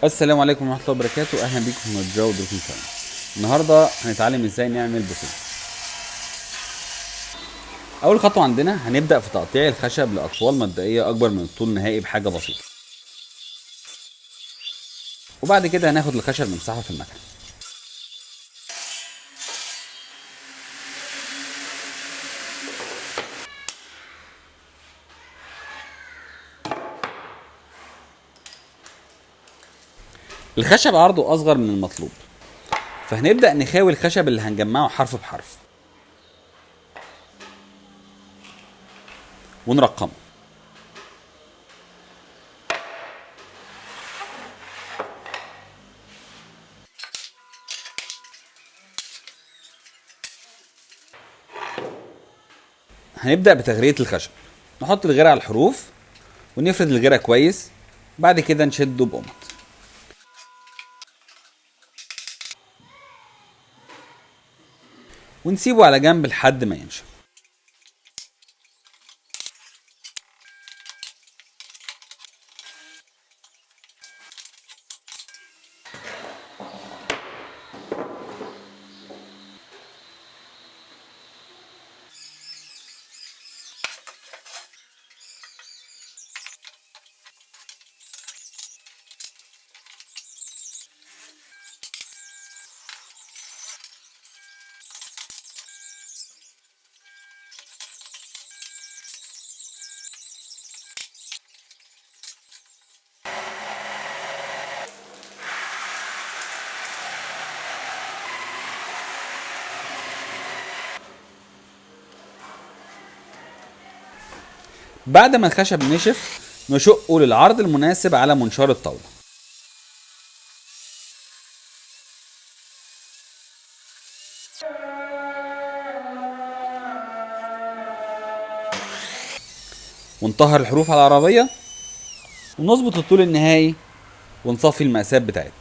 السلام عليكم ورحمة الله وبركاته، أهلا بيكم في متجاوب دوكينج شانل. النهاردة هنتعلم ازاي نعمل بوفيه. أول خطوة عندنا هنبدأ في تقطيع الخشب لأطوال مبدئية أكبر من الطول النهائي بحاجة بسيطة، وبعد كده هناخد الخشب نمسحه في المكنة. الخشب عرضه أصغر من المطلوب، فهنبدأ نخاوي الخشب اللي هنجمعه حرف بحرف ونرقمه. هنبدأ بتغرية الخشب، نحط الغيرة على الحروف ونفرد الغيرة كويس، بعد كده نشده بقمط ونسيبه على جنب لحد ما ينشف. بعد ما الخشب نشف نشقه للعرض المناسب على منشار الطاولة. ونطهر الحروف على العربية ونظبط الطول النهائي ونصفي المقاسات بتاعتنا.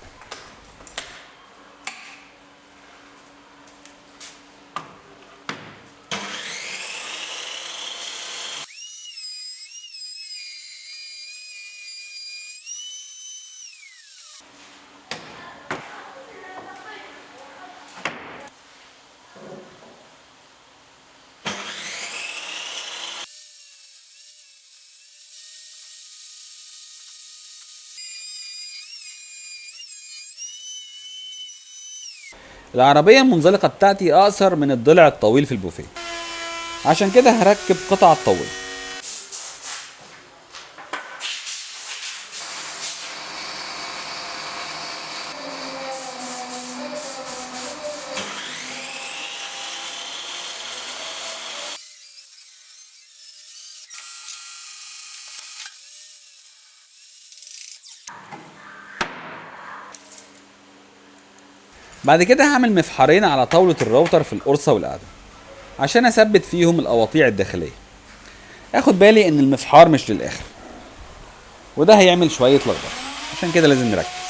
العربية المنزلقة بتاعتي أقصر من الضلع الطويل في البوفيه، عشان كده هركب قطعة طويلة. بعد كده هعمل مفحرين على طاولة الراوتر في القرصة والقاعدة عشان أثبت فيهم القواطيع الداخلية. اخد بالي ان المفحار مش للآخر، وده هيعمل شوية لخبطة، عشان كده لازم نركز.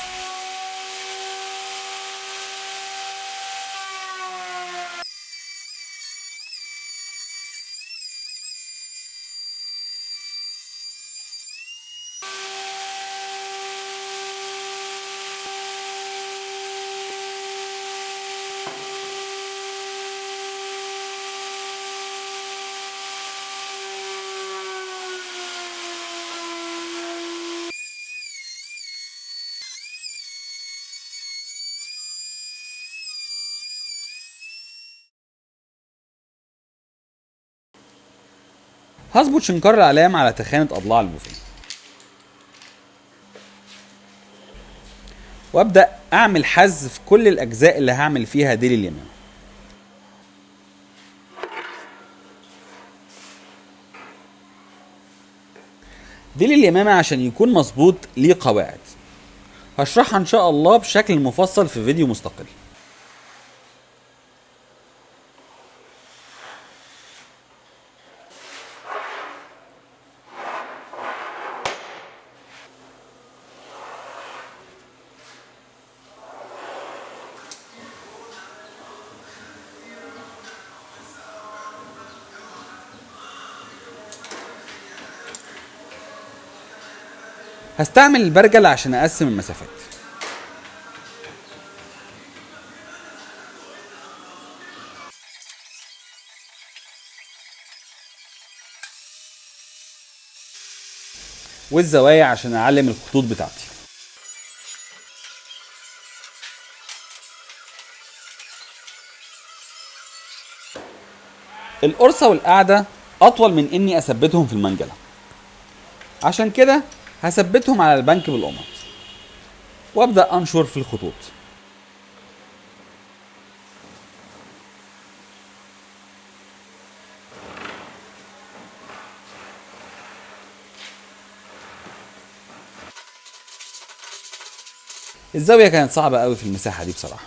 هظبط شنكار العلام على تخانة أضلاع البوفيه، وابدأ أعمل حز في كل الأجزاء اللي هعمل فيها ديل اليمامة. ديل اليمامة عشان يكون مظبوط ليه قواعد هشرحها إن شاء الله بشكل مفصل في فيديو مستقل. هستعمل البرجل عشان أقسم المسافات. والزوايا عشان اعلم الخطوط بتاعتي. القرصة والقاعدة اطول من اني اثبتهم في المنجلة، عشان كده هثبتهم على البنك بالقمط وابدأ انشر في الخطوط. الزاوية كانت صعبة قوي في المساحة دي بصراحة.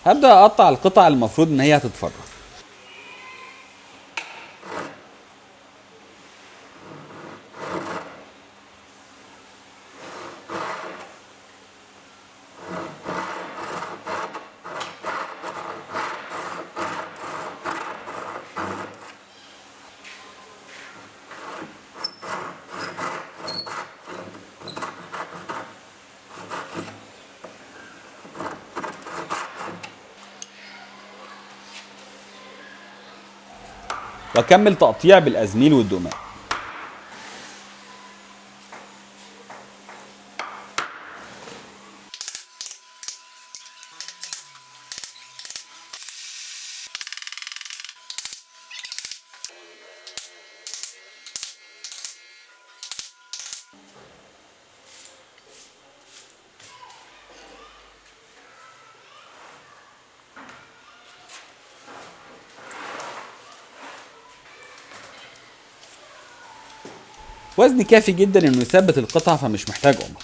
هبدأ اقطع القطع المفروض ان هي هتتفرغ. واكمل تقطيع بالازميل والدقماء. وزن كافي جدا انه يثبت القطع، فمش محتاج قمر.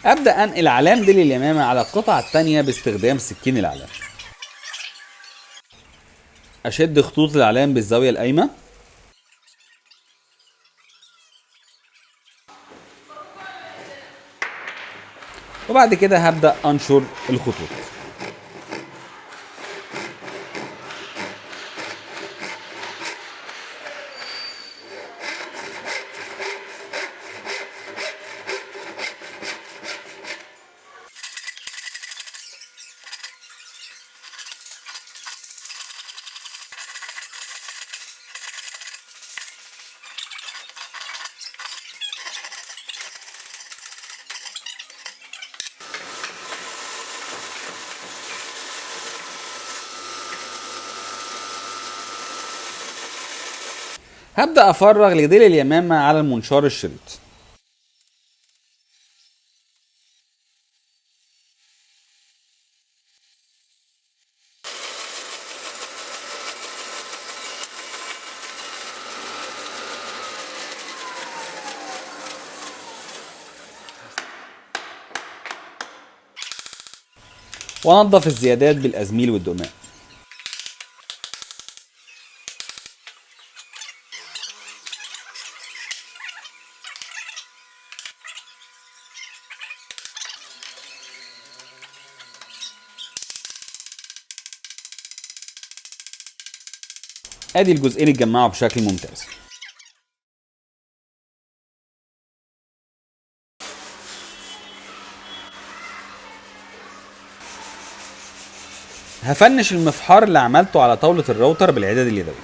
ابدا انقل علام ديل اليمامه على القطعه الثانيه باستخدام سكين العلام. اشد خطوط العلام بالزاويه القايمه، وبعد كده هبدا انشر الخطوط. هبدأ أفرغ لديل اليمامة على المنشار الشريط. وأنظف الزيادات بالأزميل والدقماء. ادي الجزئين اتجمعوا بشكل ممتاز. هفنش المفحار اللي عملته على طاولة الراوتر بالعداد اليدوي.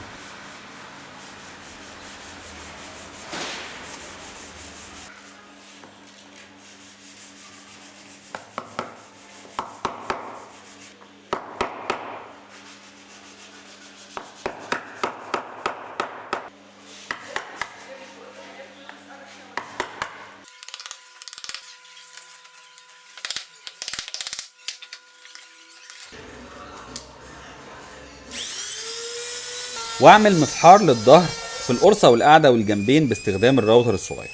واعمل مفحار للظهر في القرصة والقاعدة والجنبين باستخدام الراوتر الصغير.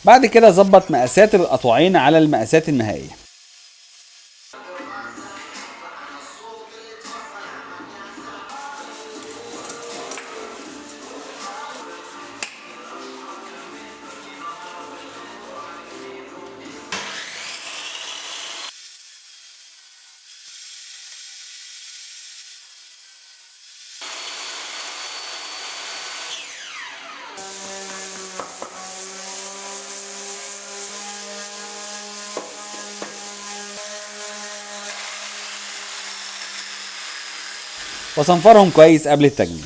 بعد كده ظبط مقاسات القطوعين على المقاسات النهائية. وصنفرهم كويس قبل التجميع.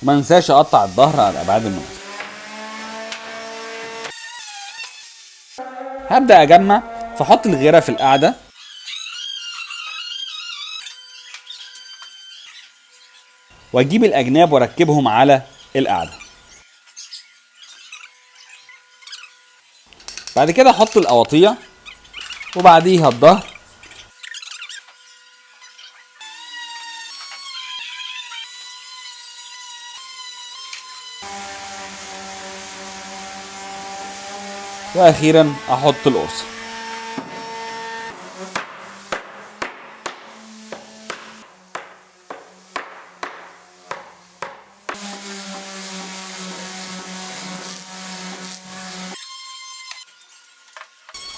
وما ننساش اقطع الظهر على الابعاد المناسبة. هبدأ اجمع، فاحط الغيرة في القاعدة واجيب الاجناب واركبهم على القاعدة. بعد كده احط القواطيع وبعديها الظهر، واخيرا احط القرص.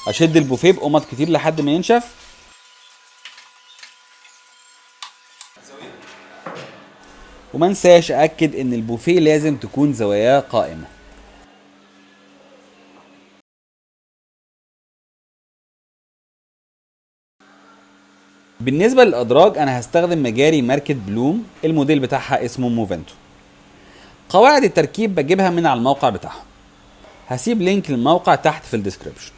اشد البوفيه بقمط كتير لحد ما ينشف، وما انساش اكد ان البوفيه لازم تكون زواياه قائمة. بالنسبة للأدراج أنا هستخدم مجاري ماركة بلوم، الموديل بتاعها اسمه موفنتو. قواعد التركيب بجيبها من على الموقع بتاعهم، هسيب لينك للموقع تحت في الديسكريبشن.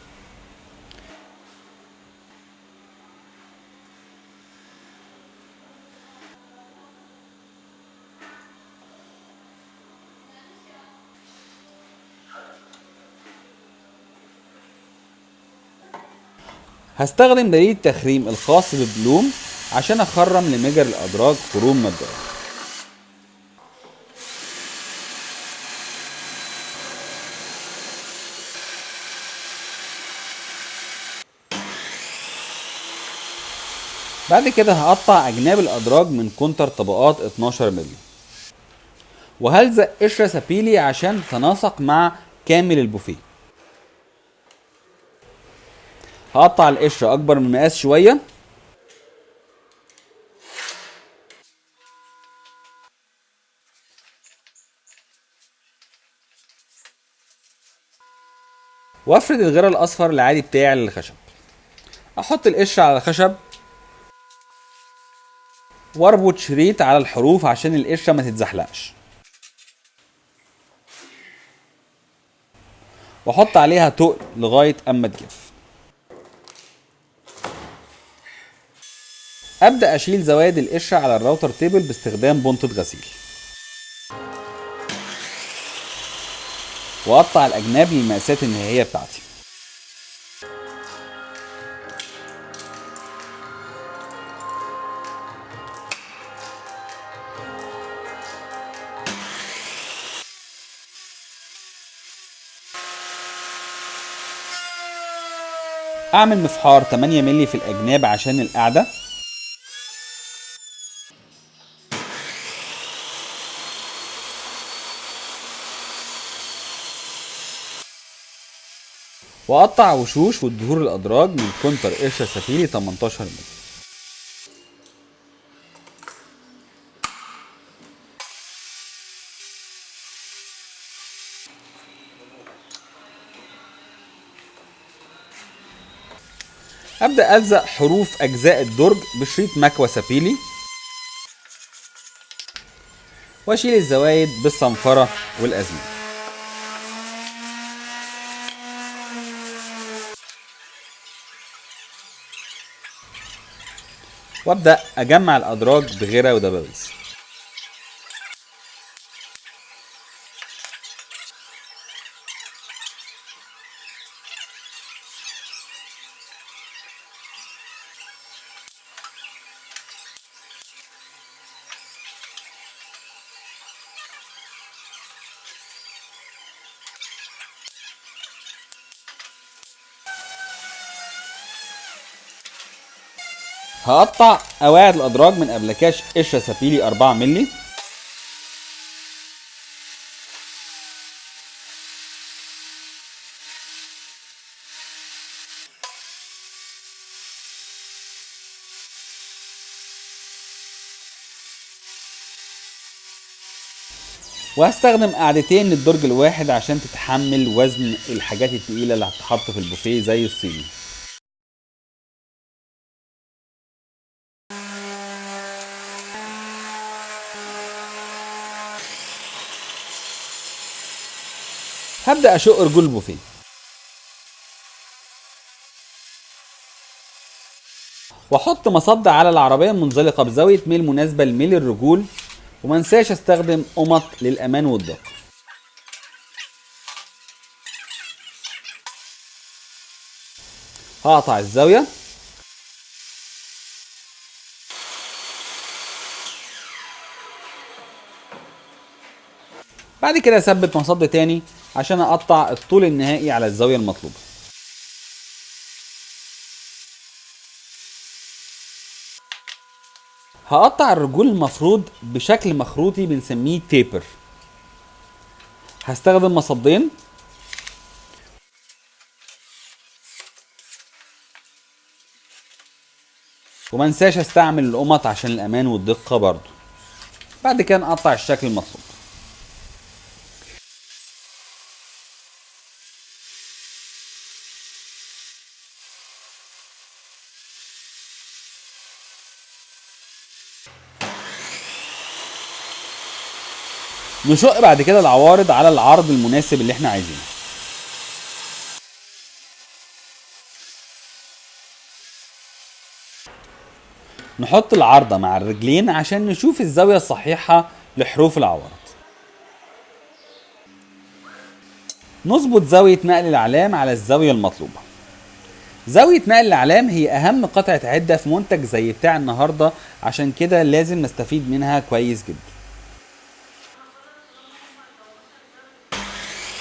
هستخدم دليل التخريم الخاص ببلوم عشان اخرم لمجر الادراج خروم مبدئية. بعد كده هقطع اجناب الادراج من كونتر طبقات 12 مللي، وهلزق قشرة سبيلي عشان تتناسق مع كامل البوفيه. هقطع القشرة اكبر من المقاس شوية، وافرد الغير الاصفر العادي بتاعي للخشب. احط القشرة على الخشب واربط شريط على الحروف عشان القشرة ما تتزحلقش، واحط عليها تقل لغاية اما تجف. ابدأ اشيل زوايد القشرة على الراوتر تيبل باستخدام بنطة غسيل، واقطع الاجناب للمقاسات النهائية بتاعتي. اعمل مفحار 8 مللي في الاجناب عشان القعدة، واقطع وشوش والدهور الادراج من كونتر قشرة سفيلي 18 مللي. ابدأ الزق حروف اجزاء الدرج بشريط مكوى سفيلي، واشيل الزوايد بالصنفرة والازمنة. وابدأ اجمع الادراج بغيرة ودبابيس. هقطع قواعد الادراج من ابلكاش قشرة سفيلي 4 مللي. وهستخدم قاعدتين للدرج الواحد عشان تتحمل وزن الحاجات التقيلة اللي هتتحط في البوفيه زي الصيني. هبدأ اشق رجول البوفيه. واحط مصد على العربية المنزلقة بزاوية ميل مناسبة لميل الرجول، ومنساش استخدم قمط للامان والدقة. هقطع الزاوية. بعد كده اثبت مصد تاني عشان اقطع الطول النهائي على الزاوية المطلوبة. هقطع الرجول المفروض بشكل مخروطي بنسميه تيبر. هستخدم مصدين، ومنساش استعمل القمط عشان الامان والدقة برضو. بعد كده نقطع الشكل المطلوب. نشق بعد كده العوارض على العرض المناسب اللي احنا عايزينه. نحط العارضة مع الرجلين عشان نشوف الزاوية الصحيحة لحروف العوارض. نظبط زاوية نقل الأعلام على الزاوية المطلوبة. زاوية نقل الأعلام هي أهم قطعة عدة في منتج زي بتاع النهاردة، عشان كده لازم نستفيد منها كويس جدا.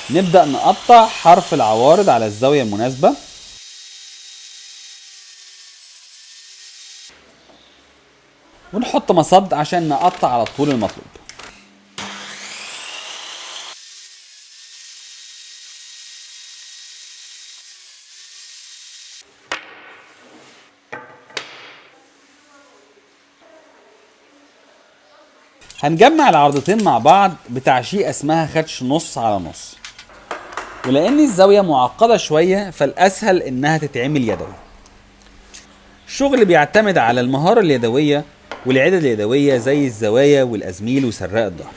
نبدأ نقطع حرف العوارض على الزاوية المناسبة. ونحط مصد عشان نقطع على الطول المطلوب. هنجمع العرضتين مع بعض بتعشيقة اسمها خدش نص على نص، ولأن الزاوية معقدة شوية فالأسهل إنها تتعمل يدوي. الشغل بيعتمد على المهارة اليدوية والعدد اليدوية زي الزوايا والأزميل وسراء الظهر.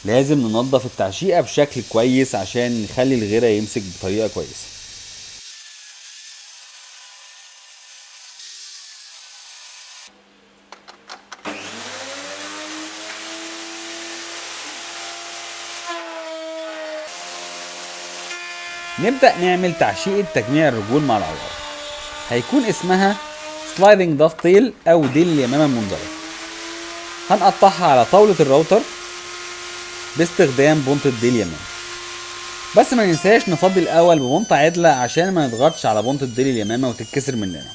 لازم ننظف التعشيقة بشكل كويس عشان نخلي الغيرة يمسك بطريقة كويسة. نبدأ نعمل تعشيقة تجميع الرجول مع العوارض. هيكون اسمها سلايدنج داف تيل او ديل اليمامة المنزلق. هنقطعها على طاولة الراوتر باستخدام بونت الديل اليمامة، بس ما ننساش نفضي الاول ببونطة عدلة عشان ما نضغطش على بونت الديل اليمامة وتتكسر مننا.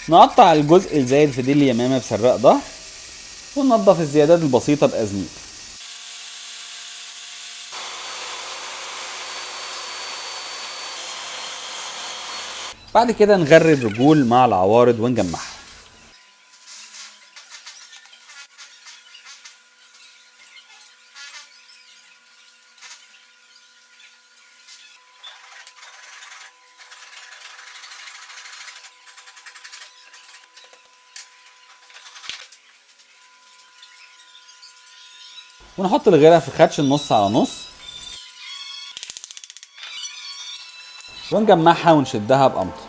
نقطع الجزء الزايد في دي اليمامة بسراق ظهر، وننضف الزيادات البسيطة بأزميل. بعد كده نغري الرجول مع العوارض ونجمعها. ونحط الغيرة في خدش النص على نص، ونجمعها ونشدها بقمطة.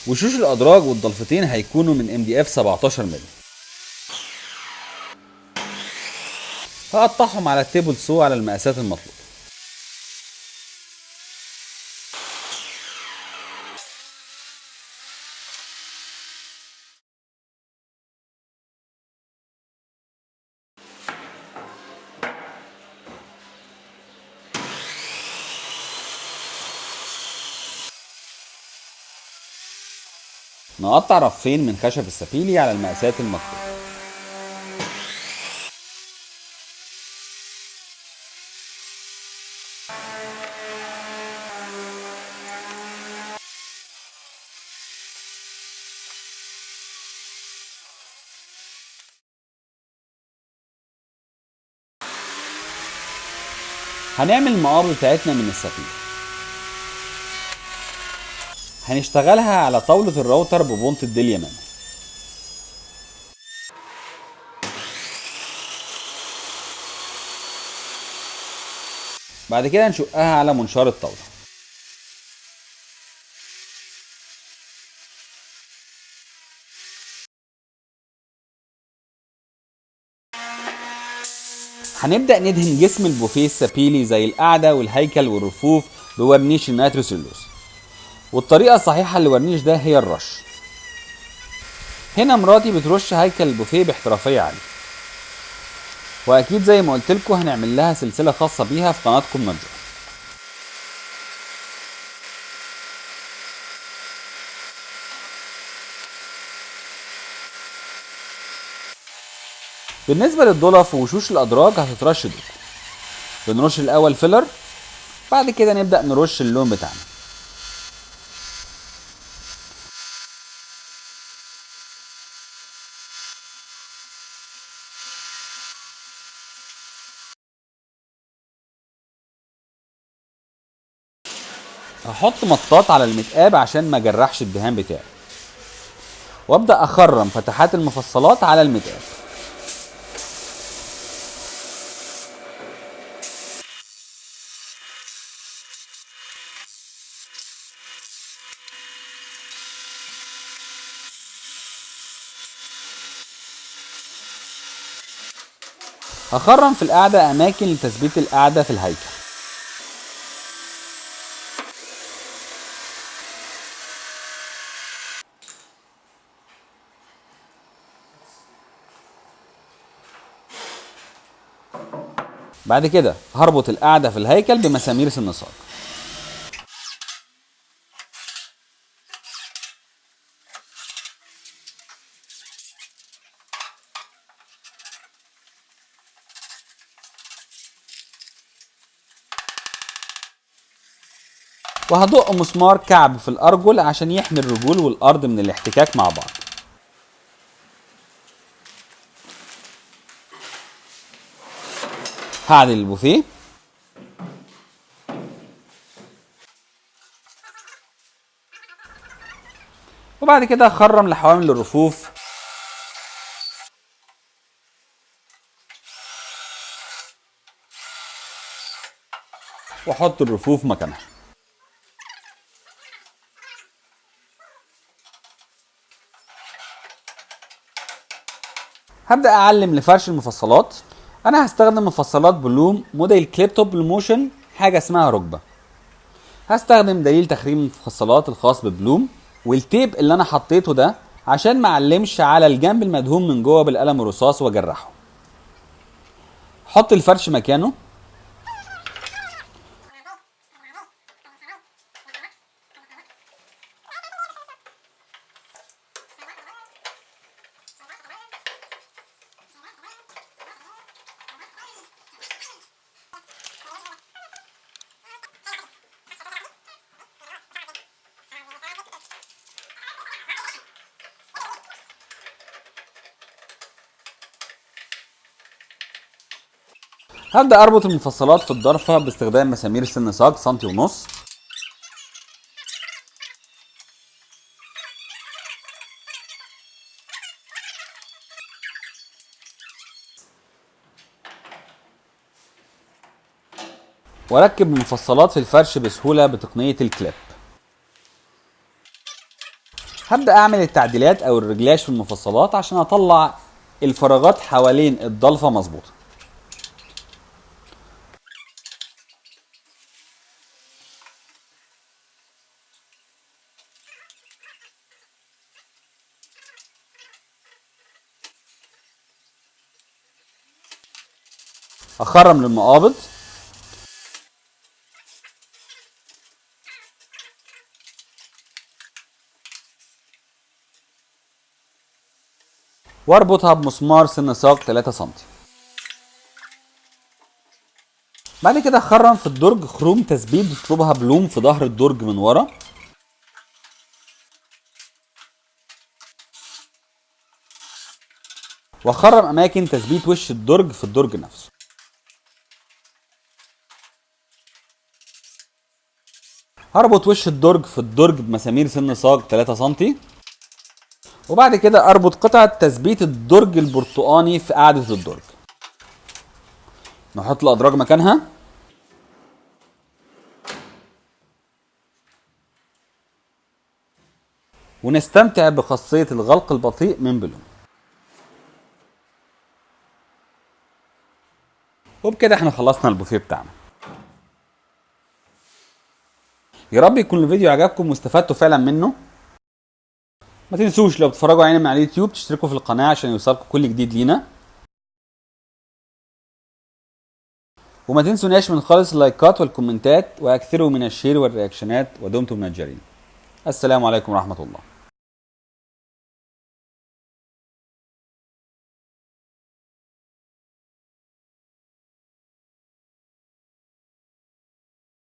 وشوش الأدراج والضلفتين هيكونوا من MDF 17 مللي. هقطعهم على التيبل سو على المقاسات المطلوبة. نقطع رفين من خشب السبيلي على المقاسات المطلوبة. هنعمل المقابض بتاعتنا من السبيلي. هنشتغلها على طاولة الراوتر ببونت الديل يمامة. بعد كده هنشقها على منشار الطاولة. هنبدأ ندهن جسم البوفيه السبيلي زي القعدة والهيكل والرفوف بورنيش النيتروسيلوز، والطريقة الصحيحة للورنيش ده هي الرش. هنا مراتي بترش هيكل البوفيه باحترافية عالية، واكيد زي ما قلت لكم هنعمل لها سلسلة خاصة بيها في قناتكم نجار. بالنسبة للضلف ووشوش الأدراج هتترش دول. بنرش الأول فيلر، بعد كده نبدأ نرش اللون بتاعنا. هحط مطاط على المتقاب عشان ما اجرحش الدهان بتاعي، وابدأ اخرم فتحات المفصلات على المتقاب. هخرم في القاعدة اماكن لتثبيت القاعدة في الهيكل. بعد كده هربط القاعدة في الهيكل بمسامير سنساج. وهدق مسمار كعب في الأرجل عشان يحمي الرجول والأرض من الاحتكاك مع بعض. هعدل البوفيه، وبعد كده هخرم لحوامل الرفوف واحط الرفوف مكانها. هبدأ أعلم لفرش المفصلات. أنا هستخدم مفصلات بلوم موديل كليب توب الموشن، حاجة اسمها ركبة. هستخدم دليل تخريم المفصلات الخاص ببلوم، والتيب اللي أنا حطيته ده عشان ما أعلمش على الجنب المدهون من جوه بالقلم الرصاص وأجرحه. حط الفرش مكانه. هبدأ أربط المفصلات في الضرفة باستخدام مسامير سن صاج سنتي ونص. وأركب المفصلات في الفرش بسهولة بتقنية الكليب. هبدأ أعمل التعديلات أو الرجلاش في المفصلات عشان أطلع الفراغات حوالين الضلفة مظبوطة. أخرم للمقابض. واربطها بمسمار سن ساق 3 سم. بعد كده اخرم في الدرج خروم تثبيت بشطبها بلوم في ظهر الدرج من ورا. واخرم اماكن تثبيت وش الدرج في الدرج نفسه. هربط وش الدرج في الدرج بمسامير سن ساق 3 سم. وبعد كده اربط قطعة تثبيت الدرج البرتقاني في قاعدة الدرج. نحط الادراج مكانها. ونستمتع بخاصية الغلق البطيء من بلوم. وبكده احنا خلصنا البوفيه بتاعنا. يا رب يكون الفيديو عجبكم واستفدتوا فعلا منه. ما تنسوش لو بتتفرجوا علينا من على اليوتيوب تشتركوا في القناة عشان يوصلكم كل جديد لينا. وما تنسوناش من خالص اللايكات والكومنتات واكثروا من الشير والرياكشنات ودمتم نجارين. السلام عليكم ورحمة الله.